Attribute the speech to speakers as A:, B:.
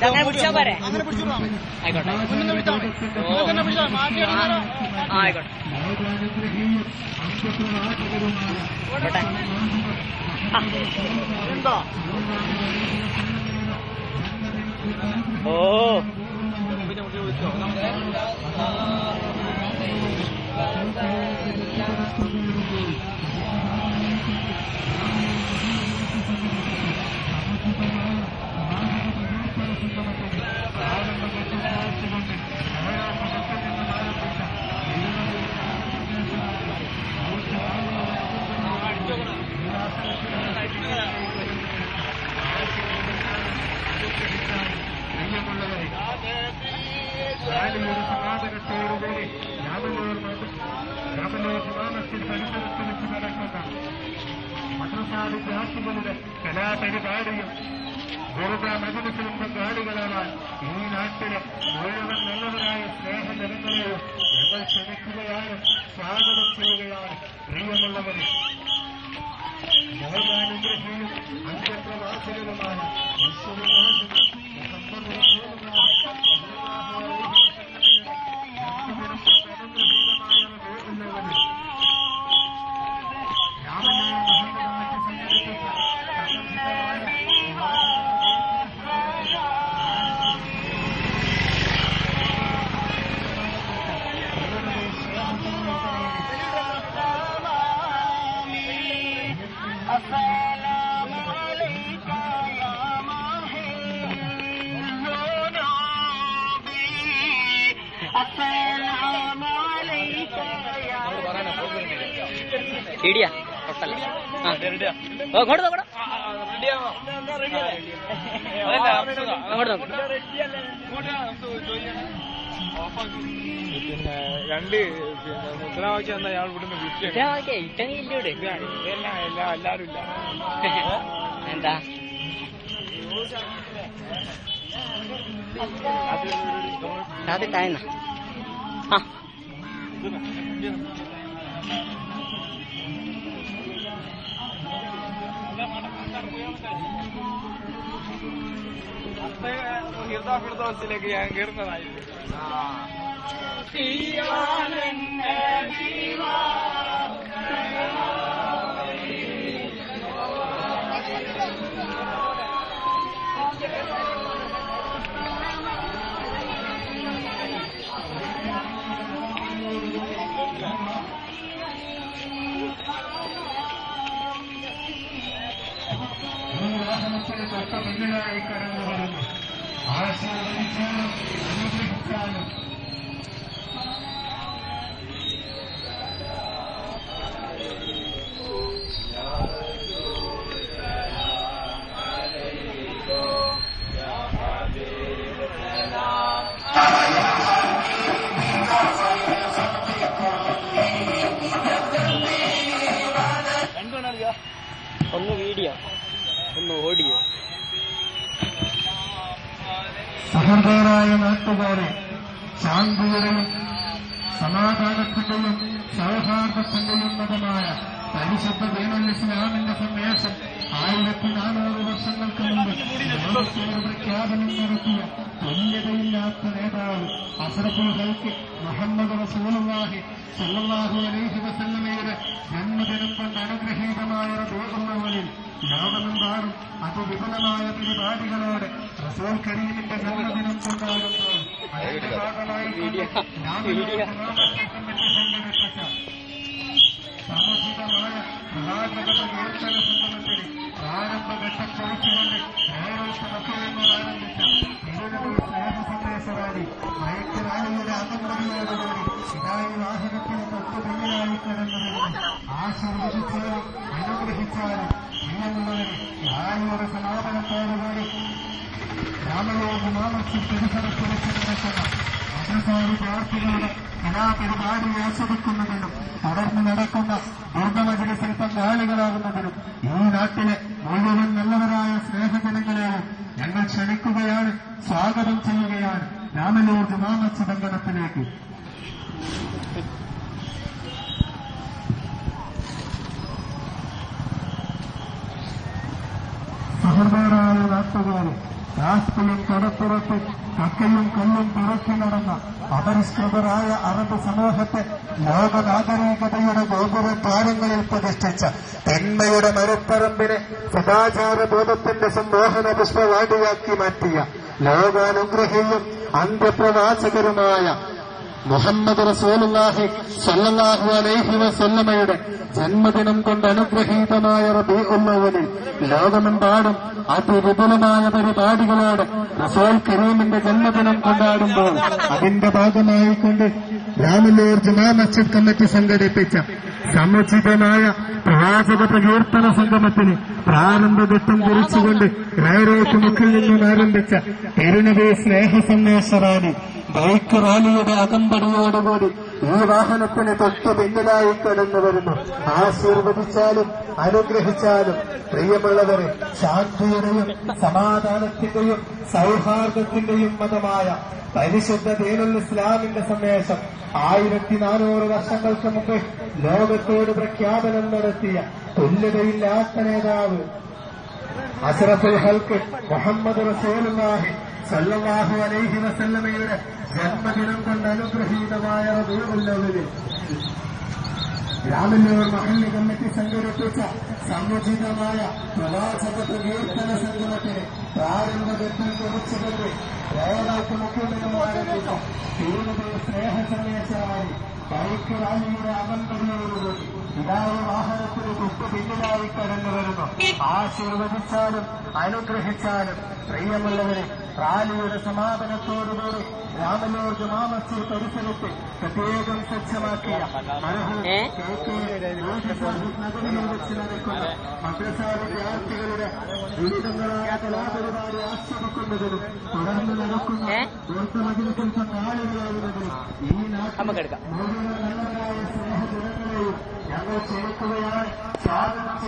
A: അങ്ങനെ പിടിച്ചാ പോരെ? ആയിക്കോട്ടെ. ആയിക്കോട്ടെ. ഓ
B: സമാധാനത്തോടുകൂടി രാമനൂർ ഗ്രാമത്തിൽ പരിസരത്ത് വെച്ച് നടക്കുന്ന മദ്രസാ വിദ്യാർത്ഥികളുടെ കലാപരിപാടിയും ദുർഗ മജലിസിലും പങ്കാളികളാവാൻ ഈ നാട്ടിലെ മുഴുവൻ നല്ലവരായ സ്നേഹജനങ്ങളെയും ഞങ്ങൾ ക്ഷണിക്കുകയാണ്, സ്വാഗതം ചെയ്യുകയാണ്. പ്രിയമുള്ളവരെ, മോഹാനുഗ്രഹിയും അന്ത്യപ്രവാസികളുമായ
A: ഇടിയാ തൊട്ടല്ല. അങ്ങോട്ട് നോക്കണം, അങ്ങോട്ട് നോക്കണം.
C: പിന്നെ രണ്ട് മുദ്രാവാക്യം എന്താ അയാൾ ഇവിടുന്ന്
A: ഇല്ലൂടെ
C: എല്ലാരും ഇല്ല.
A: എന്താ അതിട്ടായെന്നാ? ആ
C: ഹിർദാഫിർദോസിലേക്ക് ഞാൻ കയറുന്നതായിരുന്നു.
B: തൊട്ട മുന്നിലായി കടന്നു വരുന്നു. ആശീർവദിച്ചാലും അനുഗ്രഹിച്ചാലും
A: ഒന്ന് വീഡിയോ ഒന്ന് ഓഡിയോ.
B: സഹൃദയരായ നാട്ടുകാരെ, ശാന്തിയുടെയും സമാധാനത്തിന്റെയും സൗഹാർദ്ദത്തിന്റെയും മതമായ പരിശുദ്ധ ദീനുൽ ഇസ്ലാമിന്റെ സന്ദേശം 1400 വർഷങ്ങൾക്ക് മുമ്പ് ലോകത്തോട് പ്രഖ്യാപനം നടത്തിയ തുല്യതയില്ലാത്ത നേതാവ് അഷ്റഫുൽ ഖൽഖ് മുഹമ്മദ് റസൂലുള്ളാഹി സ്വല്ലല്ലാഹു അലൈഹി വസല്ലമയുടെ ജന്മദിനം കൊണ്ട് അനുഗ്രഹീതമായ റബീഉൽ അവ്വലിൽ ലോകമെമ്പാടും അതിവിപുലമായ പരിപാടികളോടെ റസൂൽ കരീമിന്റെ ജന്മദിനം കൊണ്ടാടുന്നു. അതിന്റെ ഭാഗമായി സാമൂഹികമായ പ്രവാചക കീർത്തന സംഗമത്തിന് പ്രാരംഭഘട്ടക്കുറിച്ചുകൊണ്ട് നേരോത്സവങ്ങൾ ആരംഭിച്ച സ്നേഹ സന്ദേശവാദി മയക്കുറാലിയുടെ അകമ്പടിയോടുകൂടി ഇതായി വാഹനത്തിന് തൊട്ടു പിന്നിലായി കടന്നുവരുന്നു. ആശീർവദിച്ചാലും അനുഗ്രഹിച്ചാലും പ്രിയമുള്ളവരെ, ആരുടെ സമാപനത്തോടുകൂടി രാമലോക മാമത്തിൽ പരിസരത്ത് വെച്ച് നടക്കുന്ന മദ്രസാ വിദ്യാർത്ഥികളുടെ കലാപരിപാടി ആസ്വദിക്കുന്നതിനും തുടർന്ന് നടക്കുന്ന ദുർഗമജലിസിൽ പങ്കാളികളാകുന്നതിനും ഈ നാട്ടിലെ മുഴുവൻ നല്ലവരായ സ്നേഹജനങ്ങളെയും ഞങ്ങൾ ക്ഷണിക്കുകയാണ്, സ്വാഗതം ചെയ്യുകയാണ് രാമലൂർ ജുമാ മസ്ജിദ് അങ്കണത്തിലേക്ക്. സഹൃദയരായ നാട്ടുകാരെ, രാഷ്ട്രീയം കടപ്പുറത്ത് കക്കയും കല്ലും പിറക്കി നടന്ന അപരിഷ്കൃതരായ അറബ് സമൂഹത്തെ ലോക നാഗരികതയുടെ ഗോപുര താരങ്ങളിൽ പ്രതിഷ്ഠിച്ച തിന്മയുടെ മരപ്പറമ്പിനെ സദാചാര ബോധത്തിന്റെ സമ്മോഹന പുഷ്പവാടിയാക്കി മാറ്റിയ ലോകാനുഗ്രഹിയും അന്ത്യപ്രവാചകരുമായ മുഹമ്മദ് റസൂലുള്ളാഹി സ്വല്ലല്ലാഹു അലൈഹി വസല്ലമയുടെ ജന്മദിനം കൊണ്ട് അനുഗ്രഹീതമായ റബീഉൽ അവ്വലിൽ ലോകമെമ്പാടും അതിവിപുലമായ പരിപാടികളോടെ റസൂൽ കരീമിന്റെ ജന്മദിനം കൊണ്ടാടുമ്പോൾ അതിന്റെ ഭാഗമായിക്കൊണ്ട് രാമല്ലൂർ ജുമാ മസ്ജിദ് കമ്മിറ്റി സംഘടിപ്പിച്ച സമുചിതമായ പ്രവാചക പ്രകീർത്തന സംഗമത്തിന് പ്രാരംഭഘട്ടം കുറിച്ചുകൊണ്ട് റൈറോട്ടുമുക്കിൽ നിന്നും ആരംഭിച്ച തിരുനബി സ്നേഹ സന്ദേശ റാലി ബൈക്ക് റാലിയുടെ അകമ്പടിയോടുകൂടി ഈ വാഹനത്തിന് തൊട്ട് പിന്നിലായി കടന്നു വരുന്നു. ആശീർവദിച്ചാലും അനുഗ്രഹിച്ചാലും പ്രിയമുള്ളവരെ, ശാന്തിയുടെയും സമാധാനത്തിന്റെയും സൗഹാർദ്ദത്തിന്റെയും മതമായ പരിശുദ്ധ ദീനുൽ ഇസ്ലാമിന്റെ സന്ദേശം 1400 വർഷങ്ങൾക്ക് മുമ്പ് ലോകത്തോട് പ്രഖ്യാപനം നടത്തിയ തുല്യതയില്ലാത്ത നേതാവ് അഷ്റഫുൽ ഖൽഖ് മുഹമ്മദ് റസൂലുള്ളാഹി സ്വല്ലല്ലാഹു അലൈഹി വസല്ലമയുടെ ജന്മദിനം കൊണ്ട് അനുഗ്രഹീതമായ റബീഉൽ അവ്വലിൽ രാമല്ലൂർ മഹല്ല് കമ്മിറ്റി സംഘടിപ്പിച്ച സമുചിതമായ പ്രവാചക പ്രകീർത്തന സംഗമത്തിന് പ്രാരംഭഘട്ടം കുറിച്ചുകൊണ്ട് റോഡാക്ക് മുഖ്യമന്ത്രി ആരംഭിച്ച തിരുനബി സ്നേഹ സന്ദേശമായി ബൈക്ക് റാലിയുടെ അകമ്പടിയോടുകൂടി പിതാവ് വാഹനത്തിന് തൊട്ട് പിന്നിലായി കടന്നു വരുന്നു. ആശീർവദിച്ചാലും അനുഗ്രഹിച്ചാലും പ്രിയമുള്ളവരെ, റാലിയുടെ സമാപനത്തോടുകൂടി രാമല്ലൂർ ജുമാ മസ്ജിദ് പരിസരത്ത് പ്രത്യേകം സജ്ജമാക്കിയ നഗരിയിൽ വെച്ച് നടക്കുന്ന മദ്രസ വിദ്യാർത്ഥികളുടെ വിവിധങ്ങളായ കലാപരിപാടി ആസ്വദിക്കുന്നതിനും തുടർന്ന് നടക്കുന്ന മജിലിസിൽ പങ്കാളികളാകുന്നതിനും ഈ നാട്ടിൽ മുഴുവൻ നല്ലവരായ സ്നേഹജനങ്ങളെയും ഞങ്ങൾ ക്ഷണിക്കുകയാണ്.